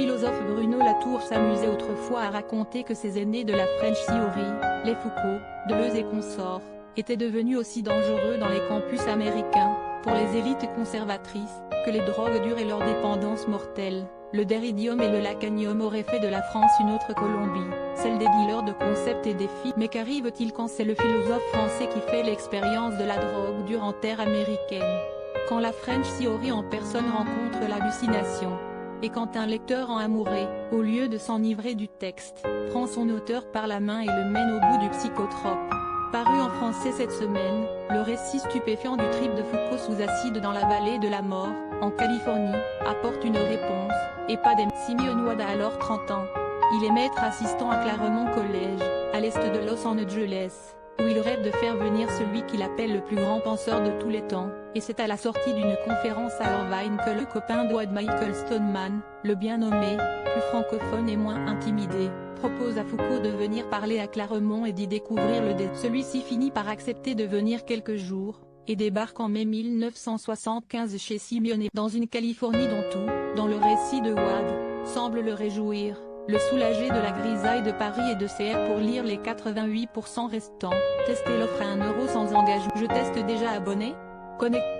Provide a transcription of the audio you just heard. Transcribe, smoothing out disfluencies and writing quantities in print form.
philosophe Bruno Latour s'amusait autrefois à raconter que ces aînés de la French Theory, les Foucault, Deleuze et consorts, étaient devenus aussi dangereux dans les campus américains, pour les élites conservatrices, que les drogues dures et leur dépendance mortelle. Le déridium et le lacanium auraient fait de la France une autre Colombie, celle des dealers de concepts et défis. Mais qu'arrive-t-il quand c'est le philosophe français qui fait l'expérience de la drogue dure en terre américaine? Quand la French Theory en personne rencontre l'hallucination. Et quand un lecteur en amoureux, au lieu de s'enivrer du texte, prend son auteur par la main et le mène au bout du psychotrope. Paru en français cette semaine, le récit stupéfiant du trip de Foucault sous acide dans la vallée de la mort, en Californie, apporte une réponse, et pas des Simeon Wade a alors 30 ans. Il est maître assistant à Claremont College, à l'est de Los Angeles, où il rêve de faire venir celui qu'il appelle le plus grand penseur de tous les temps, et c'est à la sortie d'une conférence à Irvine que le copain de Wade Michael Stoneman, le bien nommé, plus francophone et moins intimidé, propose à Foucault de venir parler à Claremont et d'y découvrir le désert. Celui-ci finit par accepter de venir quelques jours, et débarque en mai 1975 chez Simeone dans une Californie dont tout, dans le récit de Wade, semble le réjouir, le soulager de la grisaille de Paris et de CR pour lire les 88% restants. Testez l'offre à 1 € sans engagement. Je teste déjà abonné? Connecté.